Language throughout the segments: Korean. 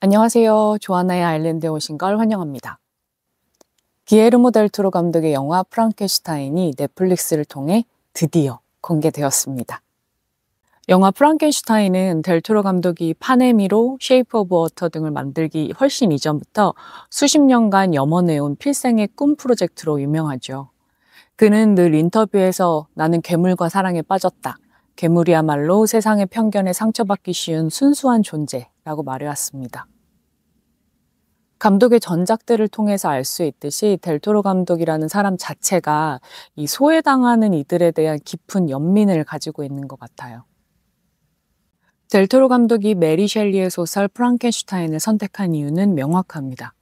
안녕하세요. 조아나의 아일랜드에 오신 걸 환영합니다. 기에르모 델 토로 감독의 영화 프랑켄슈타인이 넷플릭스를 통해 드디어 공개되었습니다. 영화 프랑켄슈타인은 델 토로 감독이 파네미로, 쉐이프 오브 워터 등을 만들기 훨씬 이전부터 수십 년간 염원해온 필생의 꿈 프로젝트로 유명하죠. 그는 늘 인터뷰에서 나는 괴물과 사랑에 빠졌다. 괴물이야말로 세상의 편견에 상처받기 쉬운 순수한 존재라고 말해왔습니다. 감독의 전작들을 통해서 알 수 있듯이 델토로 감독이라는 사람 자체가 이 소외당하는 이들에 대한 깊은 연민을 가지고 있는 것 같아요. 델토로 감독이 메리 셸리의 소설 프랑켄슈타인을 선택한 이유는 명확합니다.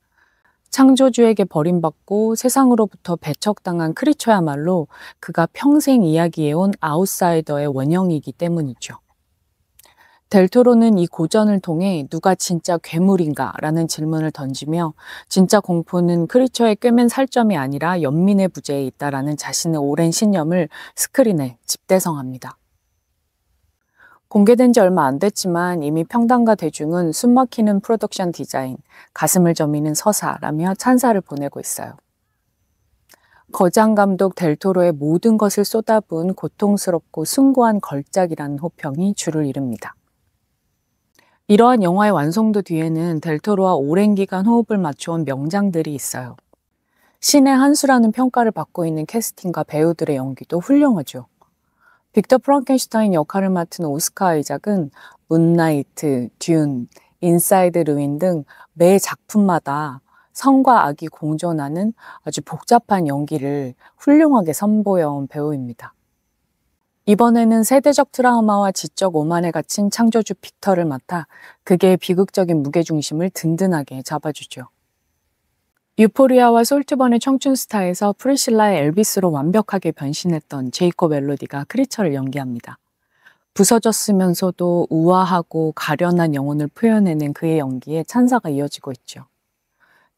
창조주에게 버림받고 세상으로부터 배척당한 크리처야말로 그가 평생 이야기해온 아웃사이더의 원형이기 때문이죠. 델토로는 이 고전을 통해 누가 진짜 괴물인가 라는 질문을 던지며 진짜 공포는 크리처의 꿰맨 살점이 아니라 연민의 부재에 있다라는 자신의 오랜 신념을 스크린에 집대성합니다. 공개된 지 얼마 안 됐지만 이미 평단과 대중은 숨막히는 프로덕션 디자인, 가슴을 저미는 서사라며 찬사를 보내고 있어요. 거장 감독 델토로의 모든 것을 쏟아부은 고통스럽고 숭고한 걸작이라는 호평이 주를 이룹니다. 이러한 영화의 완성도 뒤에는 델토로와 오랜 기간 호흡을 맞춰온 명장들이 있어요. 신의 한 수라는 평가를 받고 있는 캐스팅과 배우들의 연기도 훌륭하죠. 빅터 프랑켄슈타인 역할을 맡은 오스카 아이작은 문나이트, 듄, 인사이드 루인 등 매 작품마다 성과 악이 공존하는 아주 복잡한 연기를 훌륭하게 선보여온 배우입니다. 이번에는 세대적 트라우마와 지적 오만에 갇힌 창조주 빅터를 맡아 극의 비극적인 무게중심을 든든하게 잡아주죠. 유포리아와 솔트번의 청춘 스타에서 프리실라의 엘비스로 완벽하게 변신했던 제이콥 엘로디가 크리처를 연기합니다. 부서졌으면서도 우아하고 가련한 영혼을 표현해낸 그의 연기에 찬사가 이어지고 있죠.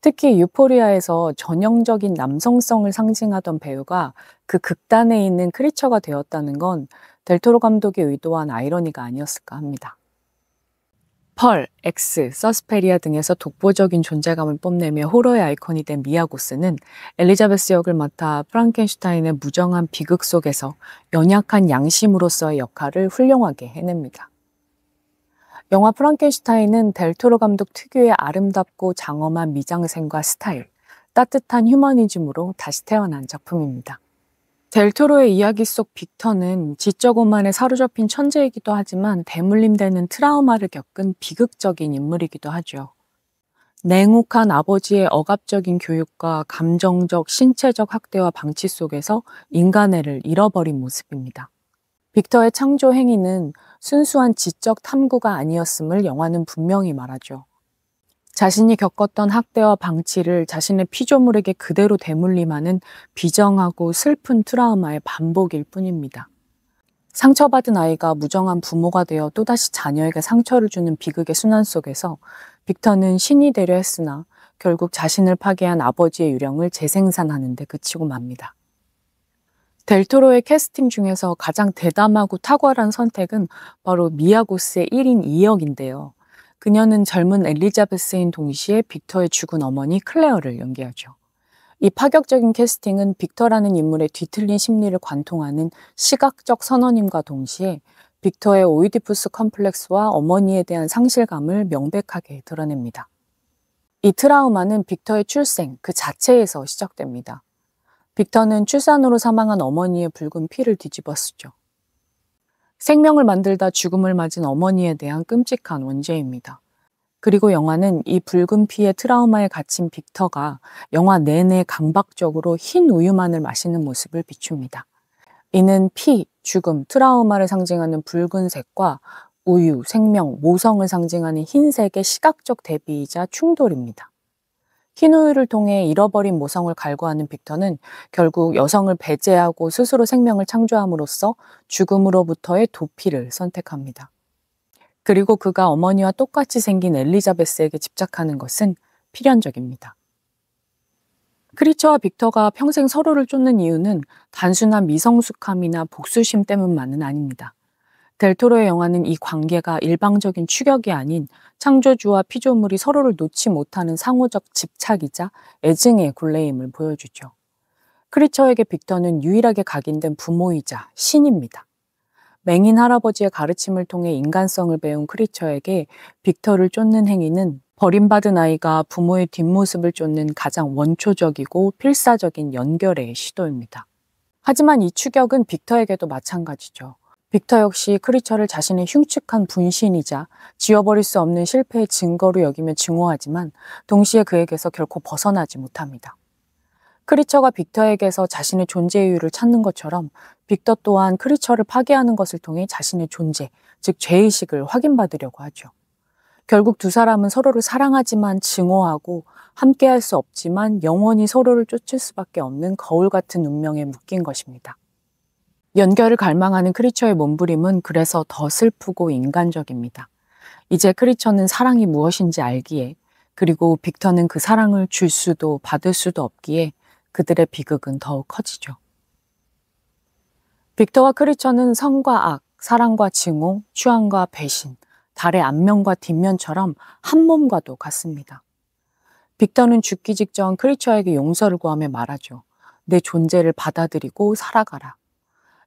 특히 유포리아에서 전형적인 남성성을 상징하던 배우가 그 극단에 있는 크리처가 되었다는 건 델토로 감독의 의도한 아이러니가 아니었을까 합니다. 펄, 엑스, 서스페리아 등에서 독보적인 존재감을 뽐내며 호러의 아이콘이 된 미아 고스는 엘리자베스 역을 맡아 프랑켄슈타인의 무정한 비극 속에서 연약한 양심으로서의 역할을 훌륭하게 해냅니다. 영화 프랑켄슈타인은 델토로 감독 특유의 아름답고 장엄한 미장센과 스타일, 따뜻한 휴머니즘으로 다시 태어난 작품입니다. 델토로의 이야기 속 빅터는 지적 오만에 사로잡힌 천재이기도 하지만 대물림되는 트라우마를 겪은 비극적인 인물이기도 하죠. 냉혹한 아버지의 억압적인 교육과 감정적, 신체적 학대와 방치 속에서 인간애를 잃어버린 모습입니다. 빅터의 창조 행위는 순수한 지적 탐구가 아니었음을 영화는 분명히 말하죠. 자신이 겪었던 학대와 방치를 자신의 피조물에게 그대로 대물림하는 비정하고 슬픈 트라우마의 반복일 뿐입니다. 상처받은 아이가 무정한 부모가 되어 또다시 자녀에게 상처를 주는 비극의 순환 속에서 빅터는 신이 되려 했으나 결국 자신을 파괴한 아버지의 유령을 재생산하는 데 그치고 맙니다. 델토로의 캐스팅 중에서 가장 대담하고 탁월한 선택은 바로 미아 고스의 1인 2역인데요. 그녀는 젊은 엘리자베스인 동시에 빅터의 죽은 어머니 클레어를 연기하죠. 이 파격적인 캐스팅은 빅터라는 인물의 뒤틀린 심리를 관통하는 시각적 선언임과 동시에 빅터의 오이디푸스 컴플렉스와 어머니에 대한 상실감을 명백하게 드러냅니다. 이 트라우마는 빅터의 출생 그 자체에서 시작됩니다. 빅터는 출산으로 사망한 어머니의 붉은 피를 뒤집어 쓰죠. 생명을 만들다 죽음을 맞은 어머니에 대한 끔찍한 원죄입니다. 그리고 영화는 이 붉은 피의 트라우마에 갇힌 빅터가 영화 내내 강박적으로 흰 우유만을 마시는 모습을 비춥니다. 이는 피, 죽음, 트라우마를 상징하는 붉은색과 우유, 생명, 모성을 상징하는 흰색의 시각적 대비이자 충돌입니다. 흰 우유를 통해 잃어버린 모성을 갈구하는 빅터는 결국 여성을 배제하고 스스로 생명을 창조함으로써 죽음으로부터의 도피를 선택합니다. 그리고 그가 어머니와 똑같이 생긴 엘리자베스에게 집착하는 것은 필연적입니다. 크리처와 빅터가 평생 서로를 쫓는 이유는 단순한 미성숙함이나 복수심 때문만은 아닙니다. 델토로의 영화는 이 관계가 일방적인 추격이 아닌 창조주와 피조물이 서로를 놓지 못하는 상호적 집착이자 애증의 굴레임을 보여주죠. 크리처에게 빅터는 유일하게 각인된 부모이자 신입니다. 맹인 할아버지의 가르침을 통해 인간성을 배운 크리처에게 빅터를 쫓는 행위는 버림받은 아이가 부모의 뒷모습을 쫓는 가장 원초적이고 필사적인 연결의 시도입니다. 하지만 이 추격은 빅터에게도 마찬가지죠. 빅터 역시 크리처를 자신의 흉측한 분신이자 지워버릴 수 없는 실패의 증거로 여기며 증오하지만 동시에 그에게서 결코 벗어나지 못합니다. 크리처가 빅터에게서 자신의 존재 이유를 찾는 것처럼 빅터 또한 크리처를 파괴하는 것을 통해 자신의 존재, 즉 죄의식을 확인받으려고 하죠. 결국 두 사람은 서로를 사랑하지만 증오하고 함께할 수 없지만 영원히 서로를 쫓을 수밖에 없는 거울 같은 운명에 묶인 것입니다. 연결을 갈망하는 크리처의 몸부림은 그래서 더 슬프고 인간적입니다. 이제 크리처는 사랑이 무엇인지 알기에, 그리고 빅터는 그 사랑을 줄 수도 받을 수도 없기에 그들의 비극은 더욱 커지죠. 빅터와 크리처는 선과 악, 사랑과 증오, 추앙과 배신, 달의 앞면과 뒷면처럼 한 몸과도 같습니다. 빅터는 죽기 직전 크리처에게 용서를 구하며 말하죠. 내 존재를 받아들이고 살아가라.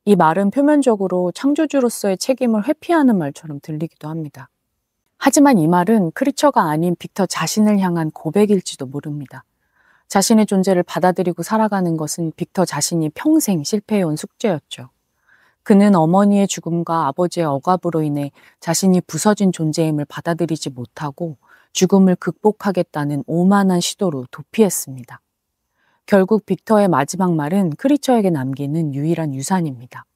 이 말은 표면적으로 창조주로서의 책임을 회피하는 말처럼 들리기도 합니다. 하지만 이 말은 크리처가 아닌 빅터 자신을 향한 고백일지도 모릅니다. 자신의 존재를 받아들이고 살아가는 것은 빅터 자신이 평생 실패해온 숙제였죠. 그는 어머니의 죽음과 아버지의 억압으로 인해 자신이 부서진 존재임을 받아들이지 못하고 죽음을 극복하겠다는 오만한 시도로 도피했습니다. 결국 빅터의 마지막 말은 크리처에게 남기는 유일한 유산입니다.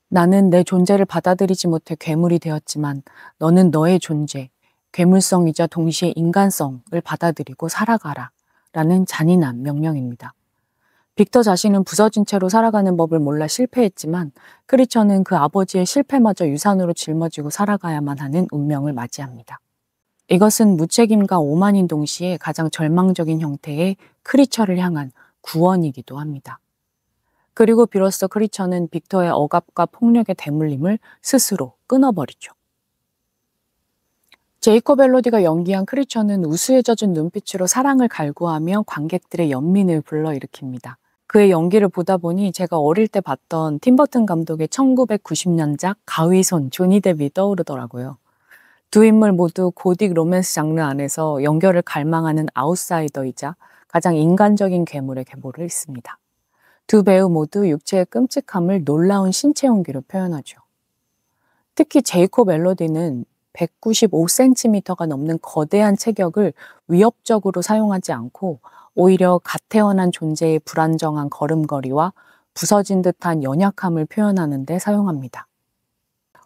나는 내 존재를 받아들이지 못해 괴물이 되었지만 너는 너의 존재, 괴물성이자 동시에 인간성을 받아들이고 살아가라 라는 잔인한 명령입니다. 빅터 자신은 부서진 채로 살아가는 법을 몰라 실패했지만 크리처는 그 아버지의 실패마저 유산으로 짊어지고 살아가야만 하는 운명을 맞이합니다. 이것은 무책임과 오만인 동시에 가장 절망적인 형태의 크리처를 향한 구원이기도 합니다. 그리고 비로소 크리처는 빅터의 억압과 폭력의 대물림을 스스로 끊어버리죠. 제이콥 엘로디가 연기한 크리처는 우수에 젖은 눈빛으로 사랑을 갈구하며 관객들의 연민을 불러일으킵니다. 그의 연기를 보다 보니 제가 어릴 때 봤던 팀 버튼 감독의 1990년작 가위손 조니 뎁이 떠오르더라고요. 두 인물 모두 고딕 로맨스 장르 안에서 연결을 갈망하는 아웃사이더이자 가장 인간적인 괴물의 계보를 잇습니다. 두 배우 모두 육체의 끔찍함을 놀라운 신체 연기로 표현하죠. 특히 제이콥 엘로디는 195cm가 넘는 거대한 체격을 위협적으로 사용하지 않고 오히려 갓 태어난 존재의 불안정한 걸음걸이와 부서진 듯한 연약함을 표현하는 데 사용합니다.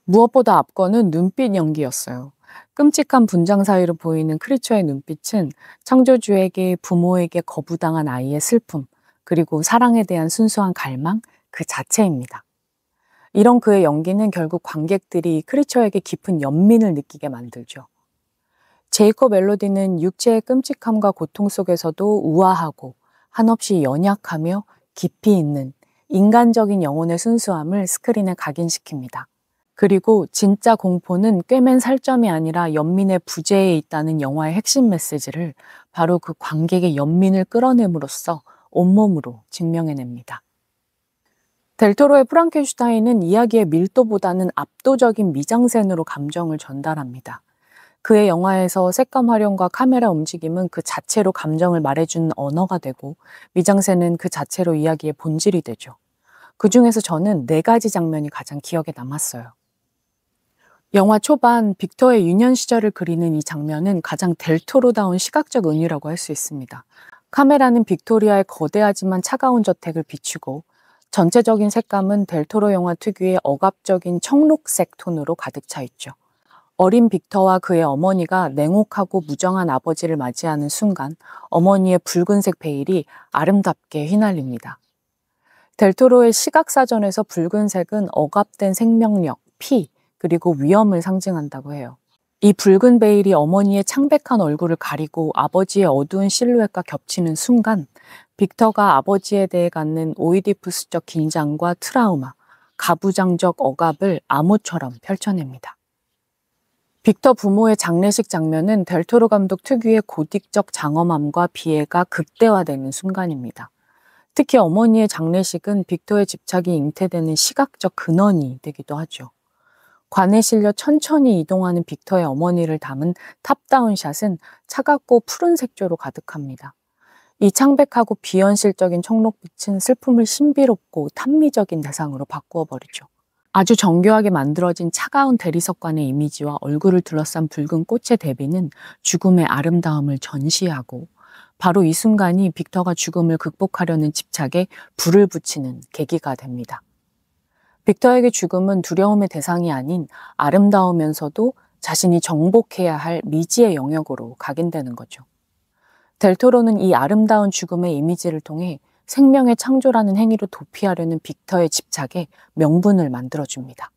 무엇보다 앞권은 눈빛 연기였어요. 끔찍한 분장 사이로 보이는 크리처의 눈빛은 창조주에게 부모에게 거부당한 아이의 슬픔, 그리고 사랑에 대한 순수한 갈망 그 자체입니다. 이런 그의 연기는 결국 관객들이 크리처에게 깊은 연민을 느끼게 만들죠. 제이콥 엘로디는 육체의 끔찍함과 고통 속에서도 우아하고 한없이 연약하며 깊이 있는 인간적인 영혼의 순수함을 스크린에 각인시킵니다. 그리고 진짜 공포는 꿰맨 살점이 아니라 연민의 부재에 있다는 영화의 핵심 메시지를 바로 그 관객의 연민을 끌어냄으로써 온몸으로 증명해냅니다. 델토로의 프랑켄슈타인은 이야기의 밀도보다는 압도적인 미장센으로 감정을 전달합니다. 그의 영화에서 색감 활용과 카메라 움직임은 그 자체로 감정을 말해주는 언어가 되고 미장센은 그 자체로 이야기의 본질이 되죠. 그 중에서 저는 4가지 장면이 가장 기억에 남았어요. 영화 초반 빅터의 유년 시절을 그리는 이 장면은 가장 델토로다운 시각적 은유라고 할 수 있습니다. 카메라는 빅토리아의 거대하지만 차가운 저택을 비추고 전체적인 색감은 델토로 영화 특유의 억압적인 청록색 톤으로 가득 차 있죠. 어린 빅터와 그의 어머니가 냉혹하고 무정한 아버지를 맞이하는 순간 어머니의 붉은색 베일이 아름답게 휘날립니다. 델토로의 시각사전에서 붉은색은 억압된 생명력, 피, 그리고 위험을 상징한다고 해요. 이 붉은 베일이 어머니의 창백한 얼굴을 가리고 아버지의 어두운 실루엣과 겹치는 순간 빅터가 아버지에 대해 갖는 오이디푸스적 긴장과 트라우마, 가부장적 억압을 암호처럼 펼쳐냅니다. 빅터 부모의 장례식 장면은 델토로 감독 특유의 고딕적 장엄함과 비애가 극대화되는 순간입니다. 특히 어머니의 장례식은 빅터의 집착이 잉태되는 시각적 근원이 되기도 하죠. 관에 실려 천천히 이동하는 빅터의 어머니를 담은 탑다운 샷은 차갑고 푸른 색조로 가득합니다. 이 창백하고 비현실적인 청록빛은 슬픔을 신비롭고 탐미적인 대상으로 바꾸어 버리죠. 아주 정교하게 만들어진 차가운 대리석관의 이미지와 얼굴을 둘러싼 붉은 꽃의 대비는 죽음의 아름다움을 전시하고 바로 이 순간이 빅터가 죽음을 극복하려는 집착에 불을 붙이는 계기가 됩니다. 빅터에게 죽음은 두려움의 대상이 아닌 아름다우면서도 자신이 정복해야 할 미지의 영역으로 각인되는 거죠. 델토로는 이 아름다운 죽음의 이미지를 통해 생명의 창조라는 행위로 도피하려는 빅터의 집착에 명분을 만들어줍니다.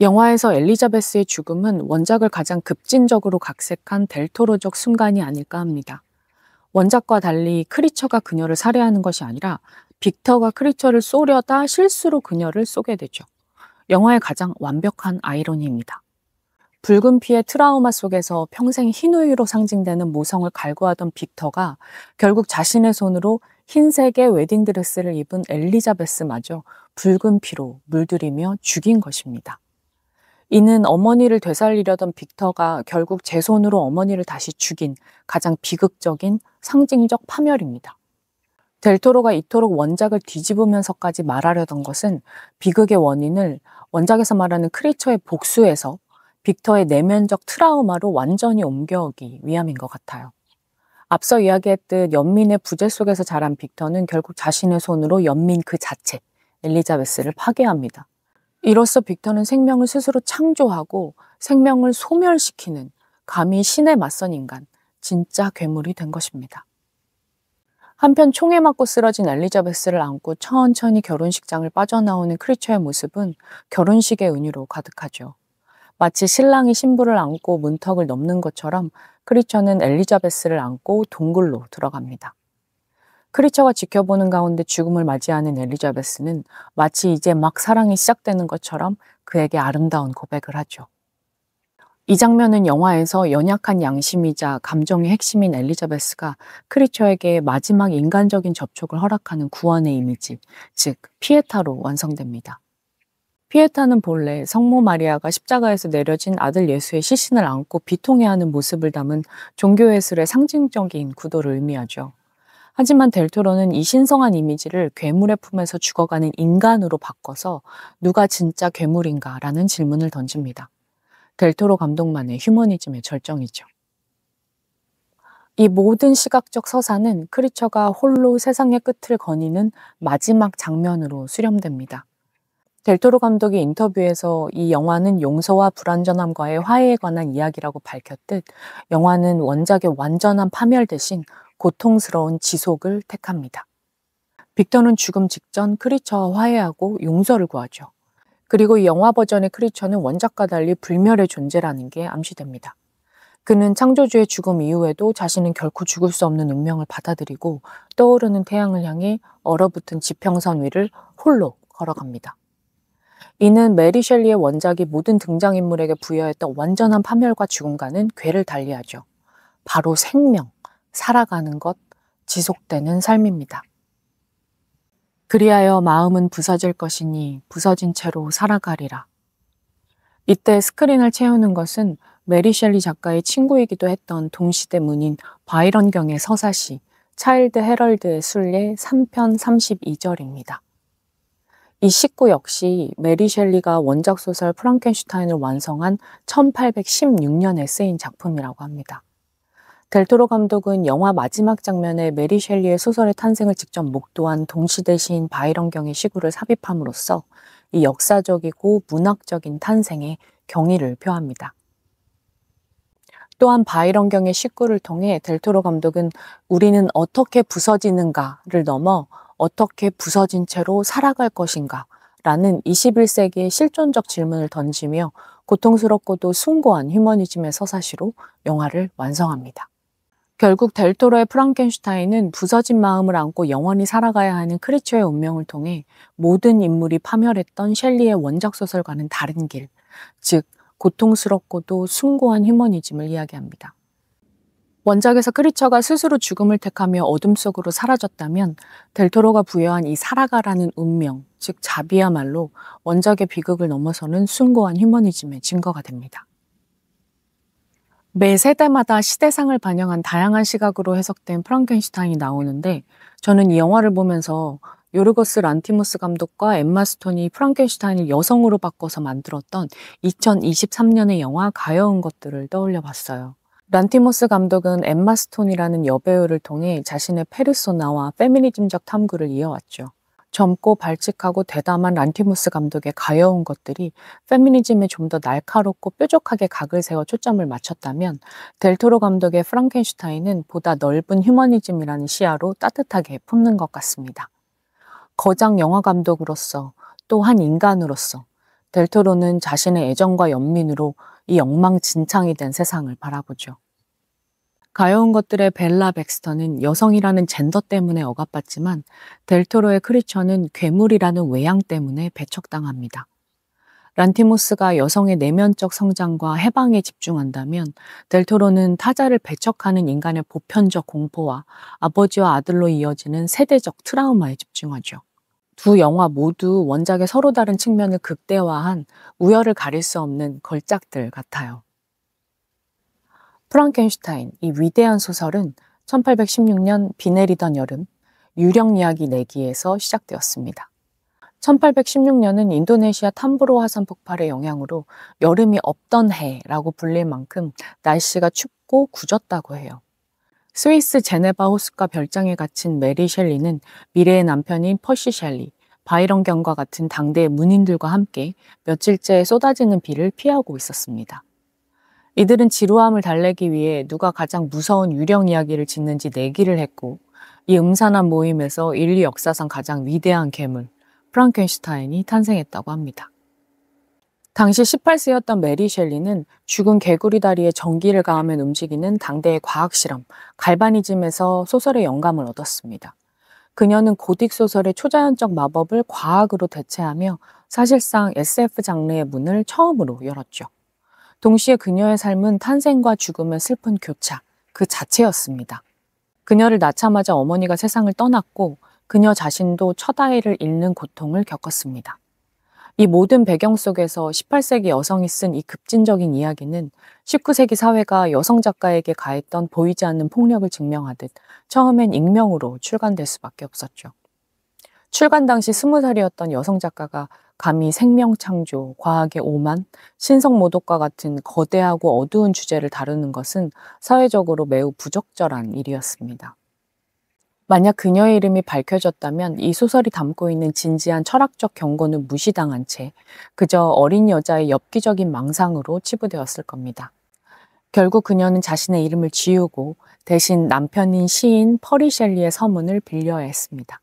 영화에서 엘리자베스의 죽음은 원작을 가장 급진적으로 각색한 델토로적 순간이 아닐까 합니다. 원작과 달리 크리처가 그녀를 살해하는 것이 아니라 빅터가 크리처를 쏘려다 실수로 그녀를 쏘게 되죠. 영화의 가장 완벽한 아이러니입니다. 붉은 피의 트라우마 속에서 평생 흰우유로 상징되는 모성을 갈구하던 빅터가 결국 자신의 손으로 흰색의 웨딩드레스를 입은 엘리자베스마저 붉은 피로 물들이며 죽인 것입니다. 이는 어머니를 되살리려던 빅터가 결국 제 손으로 어머니를 다시 죽인 가장 비극적인 상징적 파멸입니다. 델토로가 이토록 원작을 뒤집으면서까지 말하려던 것은 비극의 원인을 원작에서 말하는 크리처의 복수에서 빅터의 내면적 트라우마로 완전히 옮겨오기 위함인 것 같아요. 앞서 이야기했듯 연민의 부재 속에서 자란 빅터는 결국 자신의 손으로 연민 그 자체, 엘리자베스를 파괴합니다. 이로써 빅터는 생명을 스스로 창조하고 생명을 소멸시키는 감히 신에 맞선 인간, 진짜 괴물이 된 것입니다. 한편 총에 맞고 쓰러진 엘리자베스를 안고 천천히 결혼식장을 빠져나오는 크리처의 모습은 결혼식의 은유로 가득하죠. 마치 신랑이 신부를 안고 문턱을 넘는 것처럼 크리처는 엘리자베스를 안고 동굴로 들어갑니다. 크리처가 지켜보는 가운데 죽음을 맞이하는 엘리자베스는 마치 이제 막 사랑이 시작되는 것처럼 그에게 아름다운 고백을 하죠. 이 장면은 영화에서 연약한 양심이자 감정의 핵심인 엘리자베스가 크리처에게 마지막 인간적인 접촉을 허락하는 구원의 이미지, 즉 피에타로 완성됩니다. 피에타는 본래 성모 마리아가 십자가에서 내려진 아들 예수의 시신을 안고 비통해하는 모습을 담은 종교예술의 상징적인 구도를 의미하죠. 하지만 델토로는 이 신성한 이미지를 괴물의 품에서 죽어가는 인간으로 바꿔서 누가 진짜 괴물인가라는 질문을 던집니다. 델토로 감독만의 휴머니즘의 절정이죠. 이 모든 시각적 서사는 크리처가 홀로 세상의 끝을 거니는 마지막 장면으로 수렴됩니다. 델토로 감독이 인터뷰에서 이 영화는 용서와 불완전함과의 화해에 관한 이야기라고 밝혔듯 영화는 원작의 완전한 파멸 대신 고통스러운 지속을 택합니다. 빅터는 죽음 직전 크리처와 화해하고 용서를 구하죠. 그리고 이 영화 버전의 크리처는 원작과 달리 불멸의 존재라는 게 암시됩니다. 그는 창조주의 죽음 이후에도 자신은 결코 죽을 수 없는 운명을 받아들이고 떠오르는 태양을 향해 얼어붙은 지평선 위를 홀로 걸어갑니다. 이는 메리 셸리의 원작이 모든 등장인물에게 부여했던 완전한 파멸과 죽음과는 궤를 달리하죠. 바로 생명, 살아가는 것, 지속되는 삶입니다. 그리하여 마음은 부서질 것이니 부서진 채로 살아가리라. 이때 스크린을 채우는 것은 메리 셸리 작가의 친구이기도 했던 동시대 문인 바이런 경의 서사시 차일드 헤럴드의 순례 3편 32절입니다. 이 식구 역시 메리 셸리가 원작 소설 프랑켄슈타인을 완성한 1816년에 쓰인 작품이라고 합니다. 델토로 감독은 영화 마지막 장면에 메리 셸리의 소설의 탄생을 직접 목도한 동시대 시인 바이런 경의 시구를 삽입함으로써 이 역사적이고 문학적인 탄생에 경의를 표합니다. 또한 바이런 경의 시구를 통해 델토로 감독은 우리는 어떻게 부서지는가를 넘어 어떻게 부서진 채로 살아갈 것인가 라는 21세기의 실존적 질문을 던지며 고통스럽고도 숭고한 휴머니즘의 서사시로 영화를 완성합니다. 결국 델토로의 프랑켄슈타인은 부서진 마음을 안고 영원히 살아가야 하는 크리처의 운명을 통해 모든 인물이 파멸했던 셸리의 원작 소설과는 다른 길, 즉 고통스럽고도 숭고한 휴머니즘을 이야기합니다. 원작에서 크리처가 스스로 죽음을 택하며 어둠 속으로 사라졌다면 델토로가 부여한 이 살아가라는 운명, 즉 자비야말로 원작의 비극을 넘어서는 숭고한 휴머니즘의 증거가 됩니다. 매 세대마다 시대상을 반영한 다양한 시각으로 해석된 프랑켄슈타인이 나오는데 저는 이 영화를 보면서 요르고스 란티모스 감독과 엠마 스톤이 프랑켄슈타인을 여성으로 바꿔서 만들었던 2023년의 영화 가여운 것들을 떠올려 봤어요. 란티모스 감독은 엠마 스톤이라는 여배우를 통해 자신의 페르소나와 페미니즘적 탐구를 이어왔죠. 젊고 발칙하고 대담한 란티모스 감독의 가여운 것들이 페미니즘에 좀 더 날카롭고 뾰족하게 각을 세워 초점을 맞췄다면 델토로 감독의 프랑켄슈타인은 보다 넓은 휴머니즘이라는 시야로 따뜻하게 품는 것 같습니다. 거장 영화 감독으로서 또 한 인간으로서 델토로는 자신의 애정과 연민으로 이 엉망진창이 된 세상을 바라보죠. 가여운 것들의 벨라 백스터는 여성이라는 젠더 때문에 억압받지만 델토로의 크리처는 괴물이라는 외양 때문에 배척당합니다. 란티모스가 여성의 내면적 성장과 해방에 집중한다면 델토로는 타자를 배척하는 인간의 보편적 공포와 아버지와 아들로 이어지는 세대적 트라우마에 집중하죠. 두 영화 모두 원작의 서로 다른 측면을 극대화한 우열을 가릴 수 없는 걸작들 같아요. 프랑켄슈타인, 이 위대한 소설은 1816년 비 내리던 여름, 유령 이야기 내기에서 시작되었습니다. 1816년은 인도네시아 탐브로 화산 폭발의 영향으로 여름이 없던 해라고 불릴 만큼 날씨가 춥고 굳었다고 해요. 스위스 제네바 호숫가 별장에 갇힌 메리 셸리는 미래의 남편인 퍼시 셸리, 바이런 경과 같은 당대의 문인들과 함께 며칠째 쏟아지는 비를 피하고 있었습니다. 이들은 지루함을 달래기 위해 누가 가장 무서운 유령 이야기를 짓는지 내기를 했고 이 음산한 모임에서 인류 역사상 가장 위대한 괴물, 프랑켄슈타인이 탄생했다고 합니다. 당시 18세였던 메리 셸리는 죽은 개구리 다리에 전기를 가하면 움직이는 당대의 과학실험, 갈바니즘에서 소설의 영감을 얻었습니다. 그녀는 고딕 소설의 초자연적 마법을 과학으로 대체하며 사실상 SF 장르의 문을 처음으로 열었죠. 동시에 그녀의 삶은 탄생과 죽음의 슬픈 교차, 그 자체였습니다. 그녀를 낳자마자 어머니가 세상을 떠났고 그녀 자신도 첫 아이를 잃는 고통을 겪었습니다. 이 모든 배경 속에서 18세기 여성이 쓴 이 급진적인 이야기는 19세기 사회가 여성 작가에게 가했던 보이지 않는 폭력을 증명하듯 처음엔 익명으로 출간될 수밖에 없었죠. 출간 당시 20살이었던 여성 작가가 감히 생명 창조, 과학의 오만, 신성 모독과 같은 거대하고 어두운 주제를 다루는 것은 사회적으로 매우 부적절한 일이었습니다. 만약 그녀의 이름이 밝혀졌다면 이 소설이 담고 있는 진지한 철학적 경고는 무시당한 채 그저 어린 여자의 엽기적인 망상으로 치부되었을 겁니다. 결국 그녀는 자신의 이름을 지우고 대신 남편인 시인 퍼리 셸리의 서문을 빌려야 했습니다.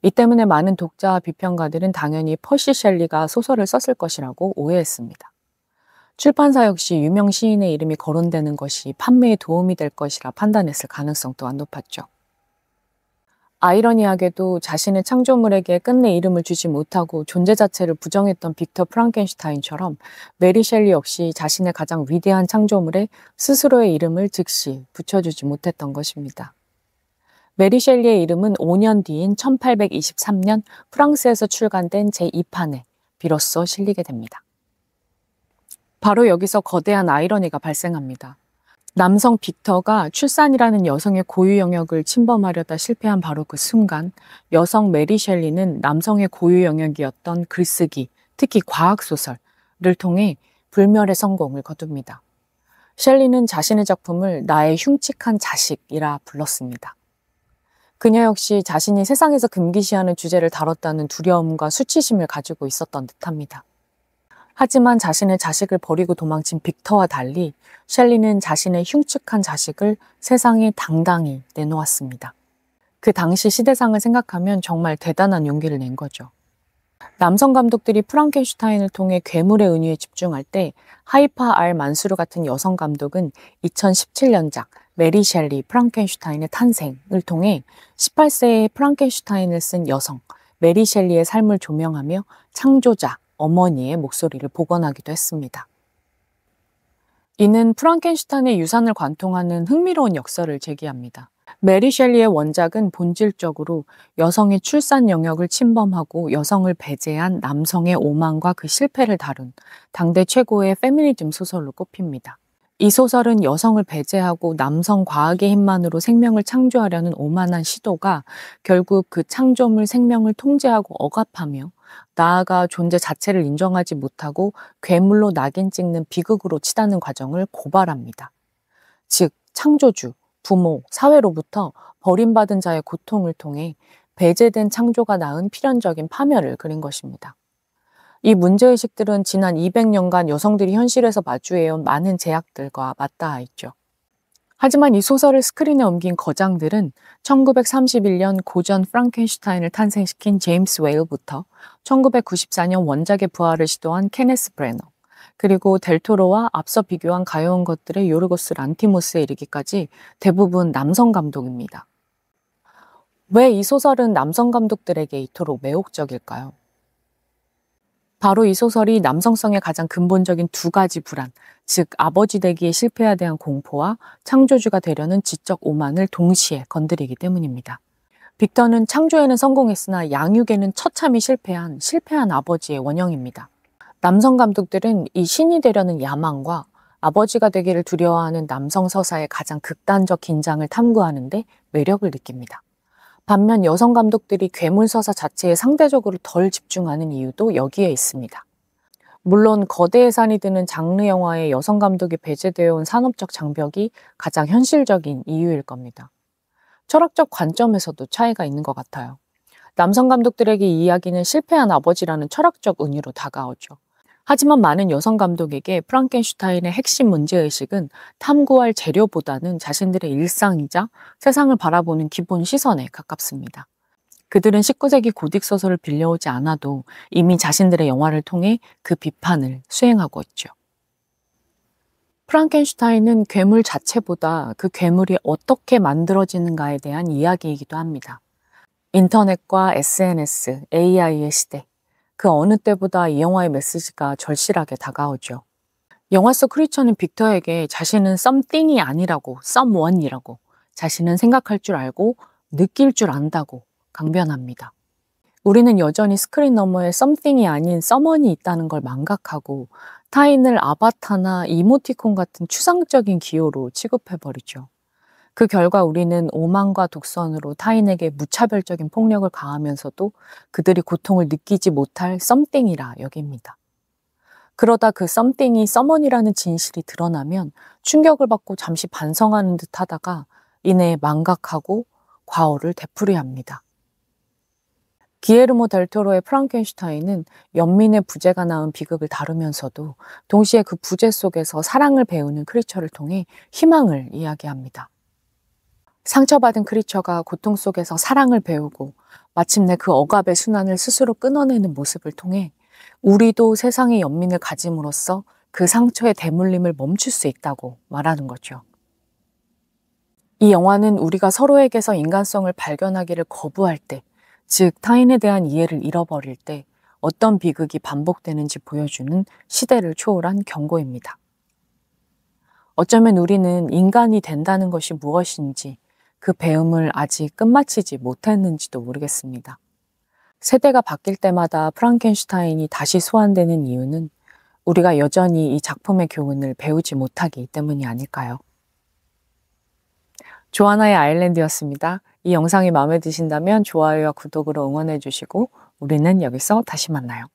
이 때문에 많은 독자와 비평가들은 당연히 퍼시 셸리가 소설을 썼을 것이라고 오해했습니다. 출판사 역시 유명 시인의 이름이 거론되는 것이 판매에 도움이 될 것이라 판단했을 가능성 또한 높았죠. 아이러니하게도 자신의 창조물에게 끝내 이름을 주지 못하고 존재 자체를 부정했던 빅터 프랑켄슈타인처럼 메리 셸리 역시 자신의 가장 위대한 창조물에 스스로의 이름을 즉시 붙여주지 못했던 것입니다. 메리 셸리의 이름은 5년 뒤인 1823년 프랑스에서 출간된 제2판에 비로소 실리게 됩니다. 바로 여기서 거대한 아이러니가 발생합니다. 남성 빅터가 출산이라는 여성의 고유 영역을 침범하려다 실패한 바로 그 순간 여성 메리 셸리는 남성의 고유 영역이었던 글쓰기, 특히 과학소설을 통해 불멸의 성공을 거둡니다. 셸리는 자신의 작품을 나의 흉측한 자식이라 불렀습니다. 그녀 역시 자신이 세상에서 금기시하는 주제를 다뤘다는 두려움과 수치심을 가지고 있었던 듯합니다. 하지만 자신의 자식을 버리고 도망친 빅터와 달리 셸리는 자신의 흉측한 자식을 세상에 당당히 내놓았습니다. 그 당시 시대상을 생각하면 정말 대단한 용기를 낸 거죠. 남성 감독들이 프랑켄슈타인을 통해 괴물의 은유에 집중할 때 하이파 알 만수르 같은 여성 감독은 2017년작 메리 셸리 프랑켄슈타인의 탄생을 통해 18세의 프랑켄슈타인을 쓴 여성 메리 셸리의 삶을 조명하며 창조자 어머니의 목소리를 복원하기도 했습니다. 이는 프랑켄슈타인의 유산을 관통하는 흥미로운 역설을 제기합니다. 메리 셸리의 원작은 본질적으로 여성의 출산 영역을 침범하고 여성을 배제한 남성의 오만과 그 실패를 다룬 당대 최고의 페미니즘 소설로 꼽힙니다. 이 소설은 여성을 배제하고 남성 과학의 힘만으로 생명을 창조하려는 오만한 시도가 결국 그 창조물 생명을 통제하고 억압하며 나아가 존재 자체를 인정하지 못하고 괴물로 낙인 찍는 비극으로 치닫는 과정을 고발합니다. 즉 창조주, 부모, 사회로부터 버림받은 자의 고통을 통해 배제된 창조가 낳은 필연적인 파멸을 그린 것입니다. 이 문제의식들은 지난 200년간 여성들이 현실에서 마주해온 많은 제약들과 맞닿아 있죠. 하지만 이 소설을 스크린에 옮긴 거장들은 1931년 고전 프랑켄슈타인을 탄생시킨 제임스 웨일부터 1994년 원작의 부활을 시도한 케네스 브래너, 그리고 델토로와 앞서 비교한 가여운 것들의 요르고스 란티모스에 이르기까지 대부분 남성 감독입니다. 왜 이 소설은 남성 감독들에게 이토록 매혹적일까요? 바로 이 소설이 남성성의 가장 근본적인 두 가지 불안, 즉 아버지 되기에 실패에 대한 공포와 창조주가 되려는 지적 오만을 동시에 건드리기 때문입니다. 빅터는 창조에는 성공했으나 양육에는 처참히 실패한 아버지의 원형입니다. 남성 감독들은 이 신이 되려는 야망과 아버지가 되기를 두려워하는 남성 서사의 가장 극단적 긴장을 탐구하는데 매력을 느낍니다. 반면 여성 감독들이 괴물 서사 자체에 상대적으로 덜 집중하는 이유도 여기에 있습니다. 물론 거대 예산이 드는 장르 영화에 여성 감독이 배제되어 온 산업적 장벽이 가장 현실적인 이유일 겁니다. 철학적 관점에서도 차이가 있는 것 같아요. 남성 감독들에게 이 이야기는 실패한 아버지라는 철학적 은유로 다가오죠. 하지만 많은 여성 감독에게 프랑켄슈타인의 핵심 문제의식은 탐구할 재료보다는 자신들의 일상이자 세상을 바라보는 기본 시선에 가깝습니다. 그들은 19세기 고딕 소설을 빌려오지 않아도 이미 자신들의 영화를 통해 그 비판을 수행하고 있죠. 프랑켄슈타인은 괴물 자체보다 그 괴물이 어떻게 만들어지는가에 대한 이야기이기도 합니다. 인터넷과 SNS, AI의 시대, 그 어느 때보다 이 영화의 메시지가 절실하게 다가오죠. 영화 속 크리처는 빅터에게 자신은 something이 아니라고, someone이라고, 자신은 생각할 줄 알고 느낄 줄 안다고 강변합니다. 우리는 여전히 스크린 너머에 something이 아닌 someone이 있다는 걸 망각하고 타인을 아바타나 이모티콘 같은 추상적인 기호로 취급해버리죠. 그 결과 우리는 오만과 독선으로 타인에게 무차별적인 폭력을 가하면서도 그들이 고통을 느끼지 못할 something이라 여깁니다. 그러다 그 something이 someone이라는 진실이 드러나면 충격을 받고 잠시 반성하는 듯 하다가 이내 망각하고 과오를 되풀이합니다. 기에르모 델토로의 프랑켄슈타인은 연민의 부재가 낳은 비극을 다루면서도 동시에 그 부재 속에서 사랑을 배우는 크리처를 통해 희망을 이야기합니다. 상처받은 크리처가 고통 속에서 사랑을 배우고 마침내 그 억압의 순환을 스스로 끊어내는 모습을 통해 우리도 세상의 연민을 가짐으로써 그 상처의 대물림을 멈출 수 있다고 말하는 거죠. 이 영화는 우리가 서로에게서 인간성을 발견하기를 거부할 때, 즉 타인에 대한 이해를 잃어버릴 때 어떤 비극이 반복되는지 보여주는 시대를 초월한 경고입니다. 어쩌면 우리는 인간이 된다는 것이 무엇인지 그 배움을 아직 끝마치지 못했는지도 모르겠습니다. 세대가 바뀔 때마다 프랑켄슈타인이 다시 소환되는 이유는 우리가 여전히 이 작품의 교훈을 배우지 못하기 때문이 아닐까요? 조아나의 아일랜드였습니다. 이 영상이 마음에 드신다면 좋아요와 구독으로 응원해 주시고 우리는 여기서 다시 만나요.